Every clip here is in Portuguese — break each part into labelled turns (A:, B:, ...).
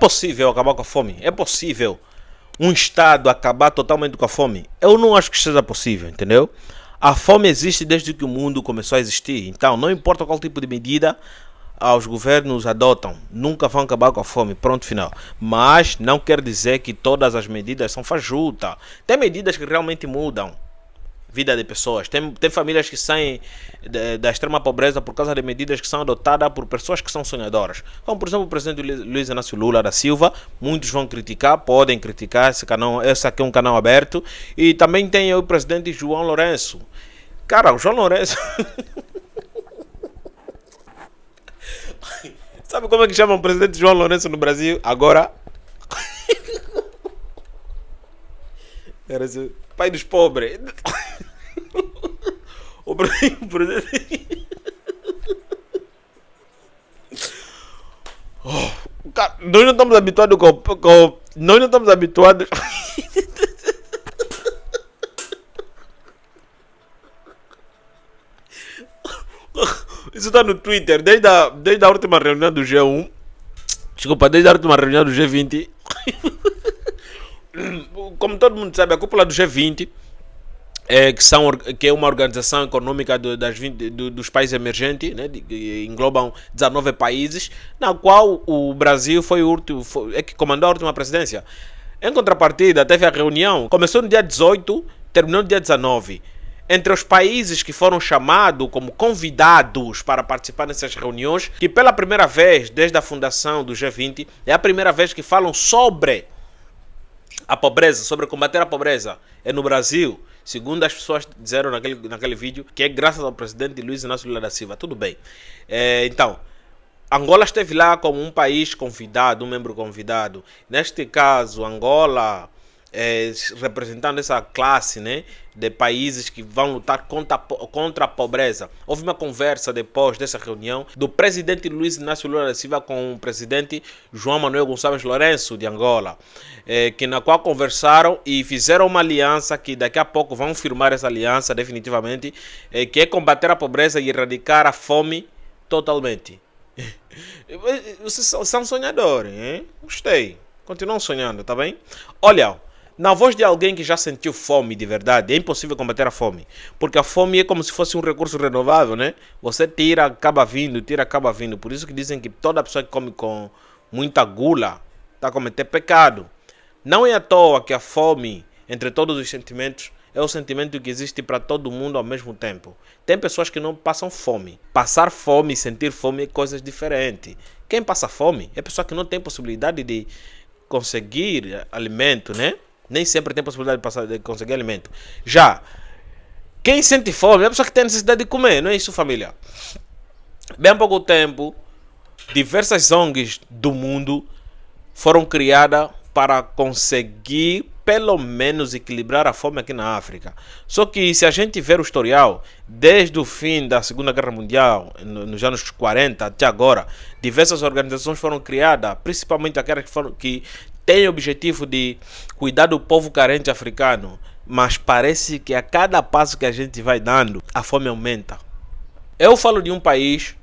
A: possível acabar com a fome? É possível um Estado acabar totalmente com a fome? Eu não acho que seja possível, entendeu? A fome existe desde que o mundo começou a existir. Então, não importa qual tipo de medida os governos adotam, nunca vão acabar com a fome, pronto, final. Mas não quer dizer que todas as medidas são fajuta. Tem medidas que realmente mudam a vida de pessoas. Tem famílias que saem da extrema pobreza por causa de medidas que são adotadas por pessoas que são sonhadoras. Como, por exemplo, o presidente Luiz Inácio Lula da Silva. Muitos vão criticar, podem criticar, esse aqui é um canal aberto. E também tem o presidente João Lourenço. Cara, o João Lourenço... Sabe como é que chamam o presidente João Lourenço no Brasil? Agora... Pai dos pobres. O presidente... Nós não estamos habituados com... Nós não estamos habituados... Isso está no Twitter, desde a última reunião do G1. Desculpa, desde a última reunião do G20. Como todo mundo sabe, a cúpula do G20 que é uma organização econômica dos países emergentes, né, que englobam 19 países, na qual o Brasil foi que comandou a última presidência. Em contrapartida, teve a reunião, começou no dia 18, terminou no dia 19. Entre os países que foram chamados como convidados para participar dessas reuniões, que pela primeira vez, desde a fundação do G20, é a primeira vez que falam sobre a pobreza, sobre combater a pobreza, é no Brasil, segundo as pessoas disseram naquele vídeo, que é graças ao presidente Luiz Inácio Lula da Silva. Tudo bem. Então, Angola esteve lá como um país convidado, um membro convidado. Neste caso, Angola... representando essa classe, né, de países que vão lutar contra a pobreza. Houve uma conversa depois dessa reunião do presidente Luiz Inácio Lula da Silva com o presidente João Manuel Gonçalves Lourenço de Angola, na qual conversaram e fizeram uma aliança que daqui a pouco vão firmar essa aliança definitivamente, que é combater a pobreza e erradicar a fome totalmente. Vocês são sonhadores, hein? Gostei. Continuam sonhando, tá bem? Olha, na voz de alguém que já sentiu fome de verdade, é impossível combater a fome. Porque a fome é como se fosse um recurso renovável, né? Você tira, acaba vindo, tira, acaba vindo. Por isso que dizem que toda pessoa que come com muita gula está a cometer pecado. Não é à toa que a fome, entre todos os sentimentos, é o sentimento que existe para todo mundo ao mesmo tempo. Tem pessoas que não passam fome. Passar fome e sentir fome é coisas diferentes. Quem passa fome é pessoa que não tem possibilidade de conseguir alimento, né? Nem sempre tem possibilidade de conseguir alimento. Já, quem sente fome é a pessoa que tem necessidade de comer, não é isso, família? Bem há pouco tempo, diversas ONGs do mundo foram criadas para conseguir, pelo menos, equilibrar a fome aqui na África. Só que, se a gente ver o historial, desde o fim da Segunda Guerra Mundial, nos anos 40 até agora, diversas organizações foram criadas, principalmente aquelas que tem o objetivo de cuidar do povo carente africano, mas parece que a cada passo que a gente vai dando, a fome aumenta. Eu falo de um país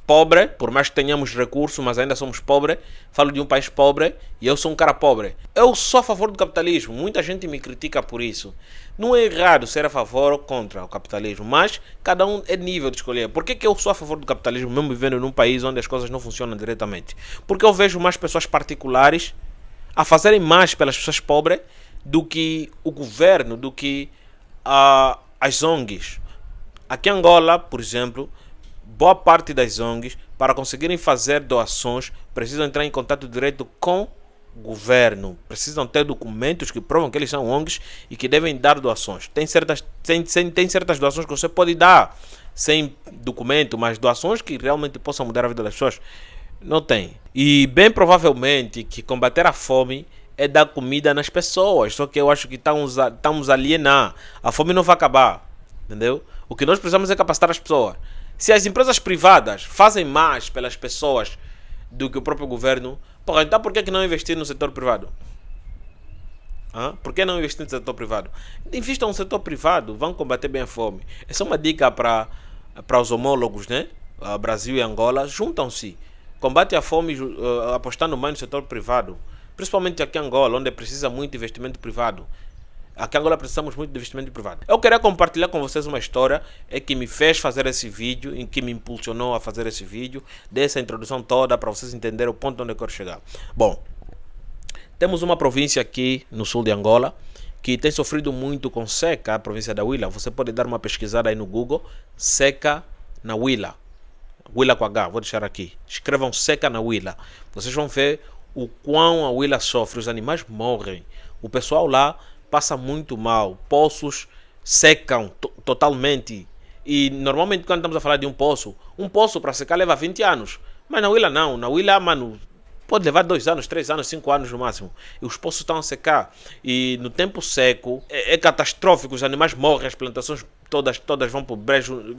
A: pobre, por mais que tenhamos recursos, mas ainda somos pobres. Falo de um país pobre e eu sou um cara pobre. Eu sou a favor do capitalismo, muita gente me critica por isso. Não é errado ser a favor ou contra o capitalismo, mas cada um é nível de escolher. Por que eu sou a favor do capitalismo, mesmo vivendo num país onde as coisas não funcionam diretamente? Porque eu vejo mais pessoas particulares a fazerem mais pelas pessoas pobres do que o governo, do que as ONGs. Aqui em Angola, por exemplo, boa parte das ONGs, para conseguirem fazer doações, precisam entrar em contato direto com o governo. Precisam ter documentos que provam que eles são ONGs e que devem dar doações. Tem certas doações que você pode dar sem documento, mas doações que realmente possam mudar a vida das pessoas, não tem. E bem provavelmente que combater a fome é dar comida nas pessoas. Só que eu acho que estamos a alienar. A fome não vai acabar, entendeu? O que nós precisamos é capacitar as pessoas. Se as empresas privadas fazem mais pelas pessoas do que o próprio governo, porra, então por que não investir no setor privado? Por que não investir no setor privado? Invistam no setor privado, vão combater bem a fome. Essa é uma dica para os homólogos, né? Brasil e Angola, juntam-se. Combate à fome apostando mais no setor privado. Principalmente aqui em Angola, onde precisa muito de investimento privado. Aqui em Angola precisamos muito de investimento privado. Eu queria compartilhar com vocês uma história que me fez fazer esse vídeo, em que me impulsionou a fazer esse vídeo, dessa introdução toda, para vocês entenderem o ponto onde eu quero chegar. Bom, temos uma província aqui no sul de Angola, que tem sofrido muito com seca, a província da Huila. Você pode dar uma pesquisada aí no Google, seca na Huila. Huila com H, vou deixar aqui. Escrevam seca na Huila. Vocês vão ver o quão a Huila sofre. Os animais morrem. O pessoal lá passa muito mal. Poços secam totalmente. E normalmente quando estamos a falar de um poço para secar leva 20 anos. Mas na Huila não. Na Huila, mano, pode levar 2 anos, 3 anos, 5 anos no máximo. E os poços estão a secar. E no tempo seco é catastrófico. Os animais morrem, as plantações todas vão para o brejo.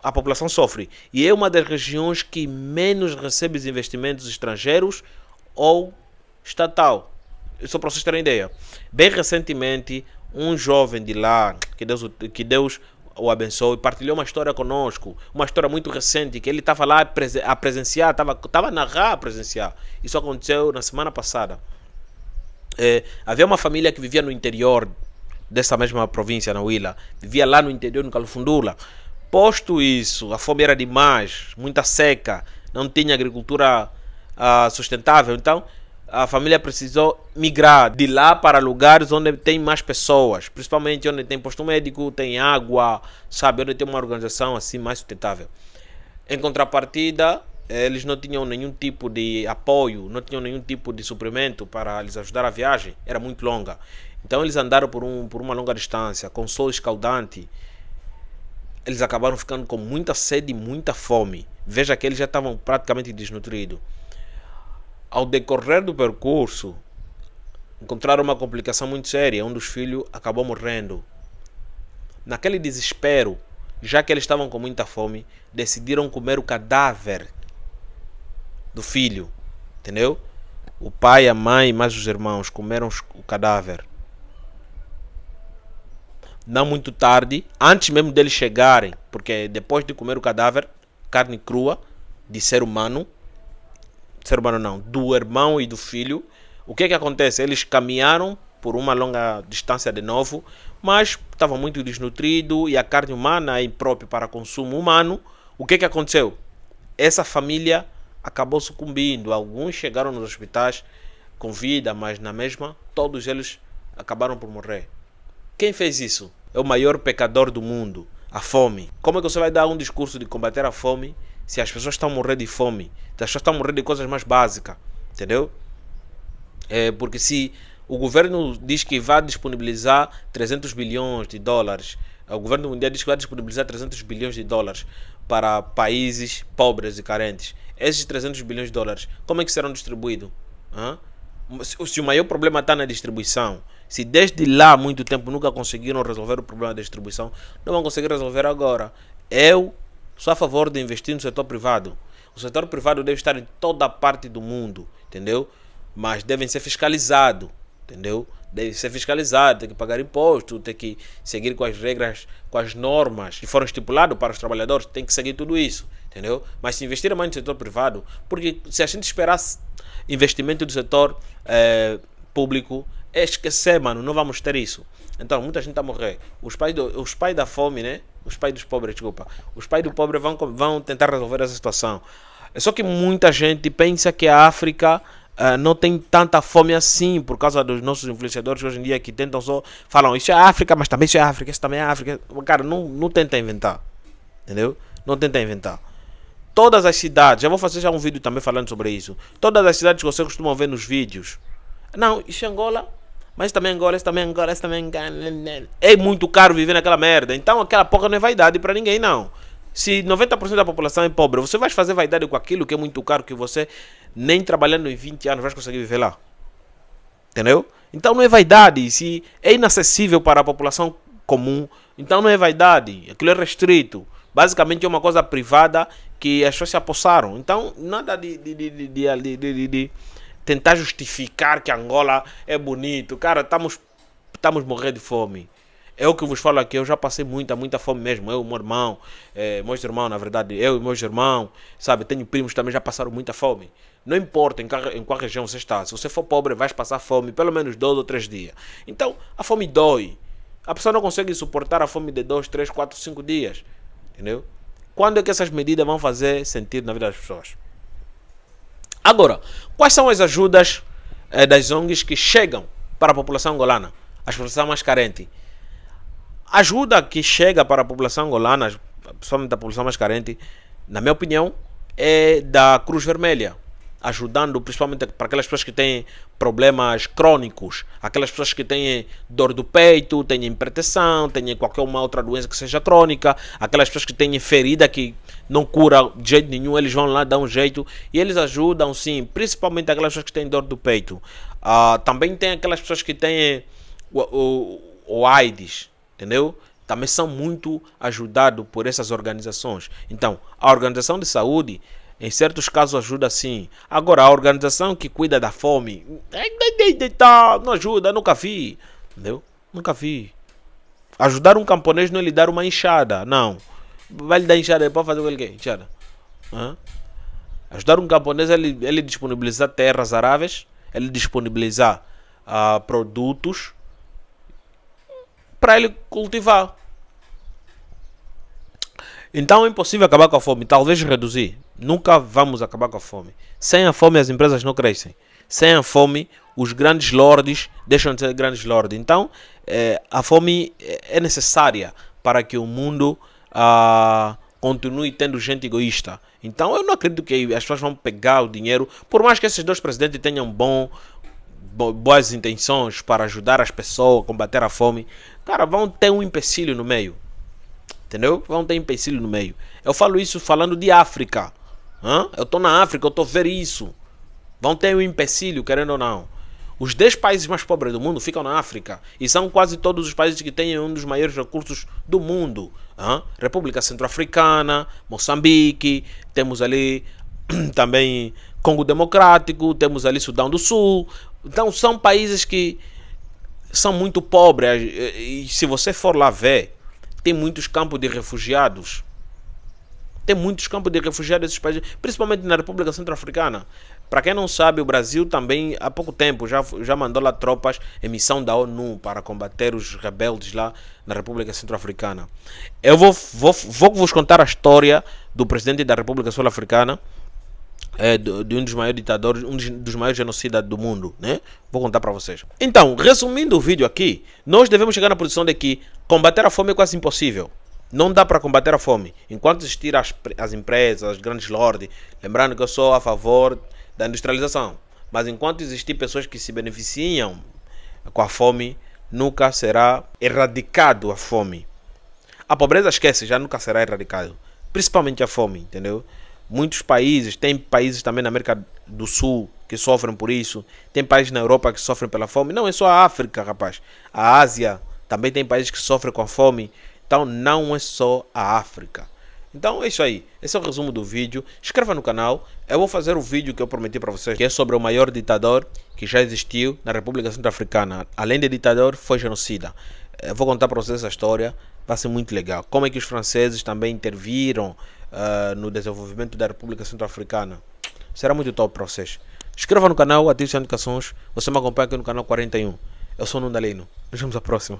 A: A população sofre. E é uma das regiões que menos recebe os investimentos estrangeiros ou estatal. Só para vocês terem ideia. Bem recentemente, um jovem de lá, que Deus o abençoe, partilhou uma história conosco. Uma história muito recente, que ele estava lá a presenciar, estava a narrar a presenciar. Isso aconteceu na semana passada. Havia uma família que vivia no interior dessa mesma província, na Huila. Vivia lá no interior, no Califundula. Posto isso, a fome era demais, muita seca, não tinha agricultura sustentável, então a família precisou migrar de lá para lugares onde tem mais pessoas, principalmente onde tem posto médico, tem água, sabe, onde tem uma organização assim mais sustentável. Em contrapartida, eles não tinham nenhum tipo de apoio, não tinham nenhum tipo de suprimento para lhes ajudar a viagem, era muito longa. Então eles andaram por uma longa distância, com sol escaldante. Eles acabaram ficando com muita sede e muita fome. Veja que eles já estavam praticamente desnutridos. Ao decorrer do percurso, encontraram uma complicação muito séria. Um dos filhos acabou morrendo. Naquele desespero, já que eles estavam com muita fome, decidiram comer o cadáver do filho. Entendeu? O pai, a mãe e mais os irmãos comeram o cadáver. Não muito tarde, antes mesmo deles chegarem, porque depois de comer o cadáver, carne crua de ser humano não, do irmão e do filho, o que acontece? Eles caminharam por uma longa distância de novo, mas estavam muito desnutridos e a carne humana é imprópria para consumo humano. O que aconteceu? Essa família acabou sucumbindo. Alguns chegaram nos hospitais com vida, mas na mesma, todos eles acabaram por morrer. Quem fez isso? É o maior pecador do mundo, a fome. Como é que você vai dar um discurso de combater a fome se as pessoas estão morrendo de fome? Se as pessoas estão morrendo de coisas mais básicas, entendeu? Porque se o governo diz que vai disponibilizar 300 bilhões de dólares, o governo mundial diz que vai disponibilizar 300 bilhões de dólares para países pobres e carentes. Esses 300 bilhões de dólares, como é que serão distribuídos? Se o maior problema está na distribuição, se desde lá há muito tempo nunca conseguiram resolver o problema da distribuição, não vão conseguir resolver agora. Eu sou a favor de investir no setor privado. O setor privado deve estar em toda parte do mundo, entendeu? Mas devem ser fiscalizados, entendeu? Deve ser fiscalizado, tem que pagar imposto, tem que seguir com as regras, com as normas que foram estipuladas para os trabalhadores, tem que seguir tudo isso, entendeu? Mas se investir mais no setor privado, porque se a gente esperasse investimento do setor público, é esquecer, mano, não vamos ter isso. Então, muita gente está a morrer. Os pais da fome, né? Os pais dos pobres, desculpa. Os pais do pobre vão tentar resolver essa situação. É só que muita gente pensa que a África não tem tanta fome assim, por causa dos nossos influenciadores hoje em dia que tentam só falam, isso é África, mas também isso é África, isso também é África. Cara, não tenta inventar. Entendeu? Não tenta inventar. Todas as cidades, já vou fazer já um vídeo também falando sobre isso. Todas as cidades que você costuma ver nos vídeos. Não, isso é Angola. Mas também Angola, isso também Angola, isso também Angola. É muito caro viver naquela merda. Então aquela porra não é vaidade pra ninguém, não. Se 90% da população é pobre, você vai fazer vaidade com aquilo que é muito caro, que você nem trabalhando em 20 anos vai conseguir viver lá. Entendeu? Então não é vaidade. Se é inacessível para a população comum, então não é vaidade. Aquilo é restrito. Basicamente é uma coisa privada que as pessoas se apossaram. Então nada de tentar justificar que Angola é bonito. Cara, estamos morrendo de fome. Eu que vos falo aqui, eu já passei muita fome mesmo. Eu, meu irmão, meus irmãos, na verdade, eu e meus irmãos, sabe, tenho primos que também já passaram muita fome. Não importa em qual região você está, se você for pobre, vais passar fome pelo menos 2 ou 3 dias. Então, a fome dói. A pessoa não consegue suportar a fome de 2, 3, 4, 5 dias. Entendeu? Quando é que essas medidas vão fazer sentido na vida das pessoas? Agora, quais são as ajudas das ONGs que chegam para a população angolana, a população mais carente? A ajuda que chega para a população angolana, principalmente a população mais carente, na minha opinião, é da Cruz Vermelha, ajudando principalmente para aquelas pessoas que têm problemas crônicos, aquelas pessoas que têm dor do peito, têm hipertensão, têm qualquer uma outra doença que seja crônica, aquelas pessoas que têm ferida que não cura de jeito nenhum, eles vão lá dar um jeito e eles ajudam sim, principalmente aquelas pessoas que têm dor do peito. Também tem aquelas pessoas que têm o AIDS, entendeu? Também são muito ajudados por essas organizações. Então, a organização de saúde, em certos casos, ajuda sim. Agora, a organização que cuida da fome, não ajuda, nunca vi. Entendeu? Nunca vi. Ajudar um camponês não é lhe dar uma enxada, não. Vai lhe dar enxada, pode fazer o que ele quer, enxada. Ajudar um camponês é ele disponibilizar terras aráveis, ele disponibilizar produtos para ele cultivar. Então é impossível acabar com a fome, talvez reduzir. Nunca vamos acabar com a fome. Sem a fome as empresas não crescem. Sem a fome os grandes lordes deixam de ser grandes lordes. Então a fome é necessária para que o mundo continue tendo gente egoísta. Então eu não acredito que as pessoas vão pegar o dinheiro, por mais que esses dois presidentes tenham boas intenções para ajudar as pessoas a combater a fome, cara, vão ter um empecilho no meio. Entendeu? Vão ter empecilho no meio. Eu falo isso falando de África. Eu estou na África, eu estou a ver isso. Vão ter um empecilho, querendo ou não. Os 10 países mais pobres do mundo ficam na África. E são quase todos os países que têm um dos maiores recursos do mundo. República Centro-Africana, Moçambique, temos ali também Congo Democrático, temos ali Sudão do Sul. Então são países que são muito pobres. E se você for lá ver, tem muitos campos de refugiados. Tem muitos campos de refugiados nesses países, principalmente na República Centro-Africana. Para quem não sabe, o Brasil também há pouco tempo já mandou lá tropas em missão da ONU para combater os rebeldes lá na República Centro-Africana. Eu vou vos contar a história do presidente da República Sul-Africana, de um dos maiores ditadores, um dos maiores genocidas do mundo, né? Vou contar para vocês. Então, resumindo o vídeo aqui, nós devemos chegar na posição de que combater a fome é quase impossível. Não dá para combater a fome enquanto existir as empresas, os grandes lordes. Lembrando que eu sou a favor da industrialização, mas enquanto existir pessoas que se beneficiam com a fome, nunca será erradicado a fome. A pobreza, esquece, já nunca será erradicado, principalmente a fome, entendeu? Muitos países, tem países também na América do Sul que sofrem por isso, tem países na Europa que sofrem pela fome. Não é só a África, rapaz, a Ásia também tem países que sofrem com a fome. Então não é só a África. Então é isso aí, esse é o resumo do vídeo. Inscreva no canal, eu vou fazer o vídeo que eu prometi para vocês, que é sobre o maior ditador que já existiu na República Centro-Africana. Além de ditador, foi genocida. Eu vou contar para vocês essa história, vai ser muito legal. Como é que os franceses também interviram no desenvolvimento da República Centro-Africana. Será muito top para vocês. Inscreva no canal, ative as notificações. Você me acompanha aqui no canal 41. Eu sou o Nundalino. Nos vemos à próxima.